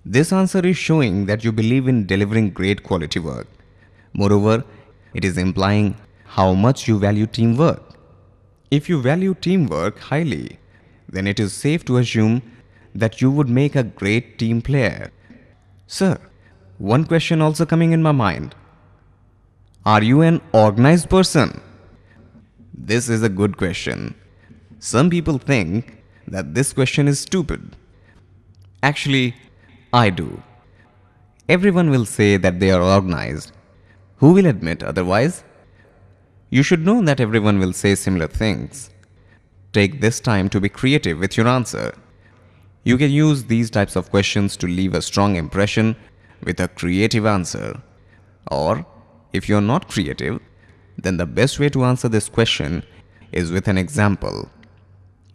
This answer is showing that you believe in delivering great quality work. Moreover, it is implying how much you value teamwork. If you value teamwork highly, then it is safe to assume that you would make a great team player. Sir, one question also coming in my mind. Are you an organized person? This is a good question. Some people think that this question is stupid. Actually, I do. Everyone will say that they are organized. Who will admit otherwise? You should know that everyone will say similar things. Take this time to be creative with your answer. You can use these types of questions to leave a strong impression with a creative answer. Or, if you're not creative, then the best way to answer this question is with an example.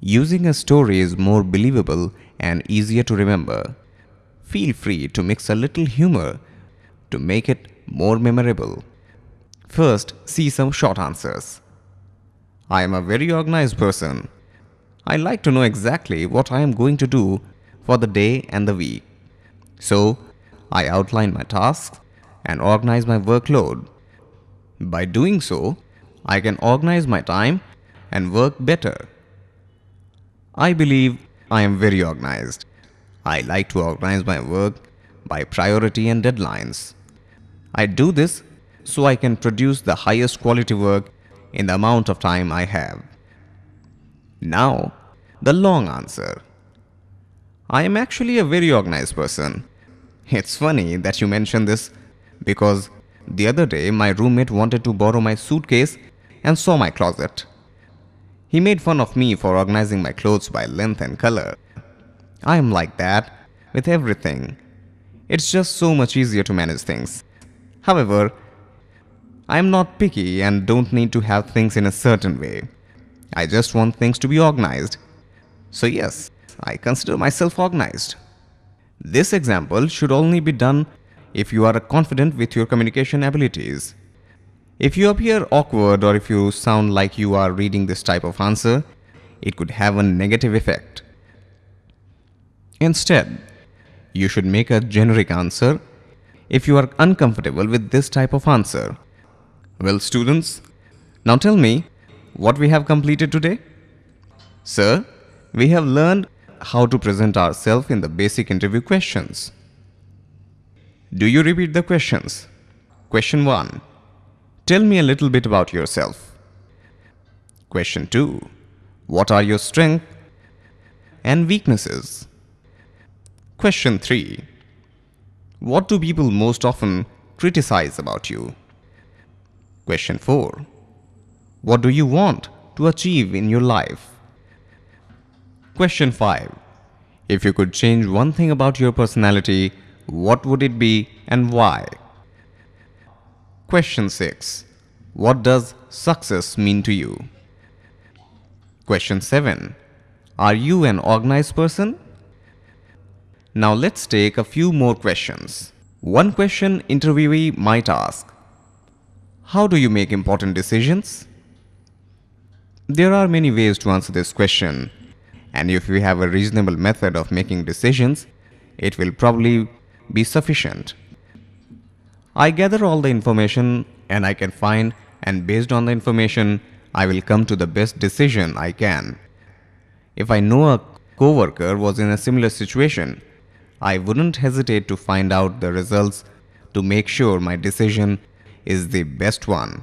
Using a story is more believable and easier to remember. Feel free to mix a little humor to make it more memorable. First, see some short answers. I am a very organized person. I like to know exactly what I am going to do for the day and the week. So, I outline my tasks and organize my workload. By doing so, I can organize my time and work better. I believe I am very organized. I like to organize my work by priority and deadlines. I do this so I can produce the highest quality work in the amount of time I have. Now, the long answer. I am actually a very organized person. It's funny that you mention this because the other day my roommate wanted to borrow my suitcase and saw my closet. He made fun of me for organizing my clothes by length and color. I am like that with everything. It's just so much easier to manage things. However, I am not picky and don't need to have things in a certain way. I just want things to be organized. So yes, I consider myself organized. This example should only be done if you are confident with your communication abilities. If you appear awkward or if you sound like you are reading this type of answer, it could have a negative effect. Instead, you should make a generic answer if you are uncomfortable with this type of answer. Well, students, now tell me what we have completed today. Sir, we have learned how to present ourselves in the basic interview questions. Do you repeat the questions? Question 1. Tell me a little bit about yourself. Question 2. What are your strengths and weaknesses? Question 3. What do people most often criticize about you? Question 4. What do you want to achieve in your life? Question 5. If you could change one thing about your personality, what would it be and why? Question 6. What does success mean to you? Question 7. Are you an organized person? Now let's take a few more questions. One question interviewee might ask: how do you make important decisions? There are many ways to answer this question, and if you have a reasonable method of making decisions, it will probably be sufficient. I gather all the information and I can find, and based on the information, I will come to the best decision I can. If I know a coworker was in a similar situation, I wouldn't hesitate to find out the results to make sure my decision is the best one.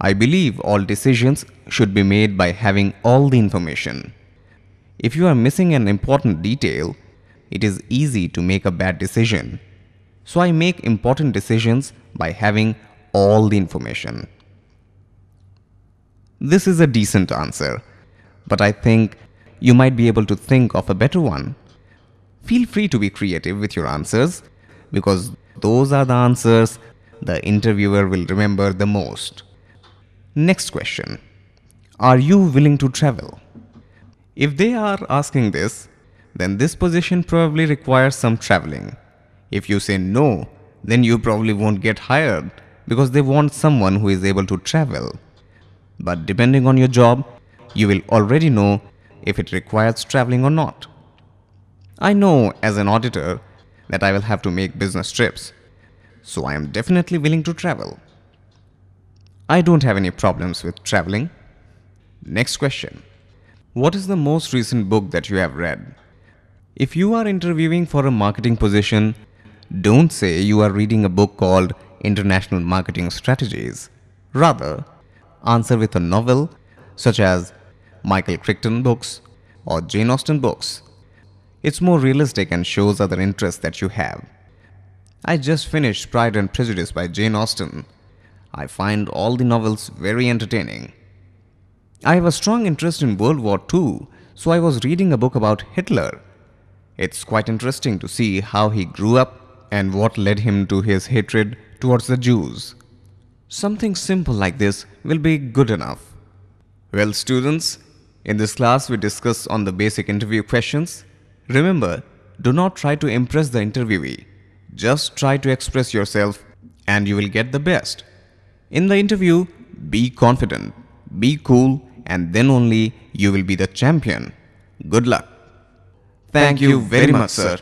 I believe all decisions should be made by having all the information. If you are missing an important detail, it is easy to make a bad decision. So I make important decisions by having all the information. This is a decent answer, but I think you might be able to think of a better one. Feel free to be creative with your answers because those are the answers the interviewer will remember the most. Next question. Are you willing to travel? If they are asking this, then this position probably requires some traveling. If you say no, then you probably won't get hired because they want someone who is able to travel. But depending on your job, you will already know if it requires traveling or not. I know as an auditor that I will have to make business trips, so I am definitely willing to travel. I don't have any problems with traveling. Next question. What is the most recent book that you have read? If you are interviewing for a marketing position, don't say you are reading a book called International Marketing Strategies. Rather, answer with a novel such as Michael Crichton books or Jane Austen books. It's more realistic and shows other interests that you have. I just finished Pride and Prejudice by Jane Austen. I find all the novels very entertaining. I have a strong interest in World War II, so I was reading a book about Hitler. It's quite interesting to see how he grew up and what led him to his hatred towards the Jews. Something simple like this will be good enough. Well, students, in this class we discuss on the basic interview questions. Remember, do not try to impress the interviewee. Just try to express yourself and you will get the best. In the interview, be confident, be cool, and then only you will be the champion. Good luck. Thank you very much, sir.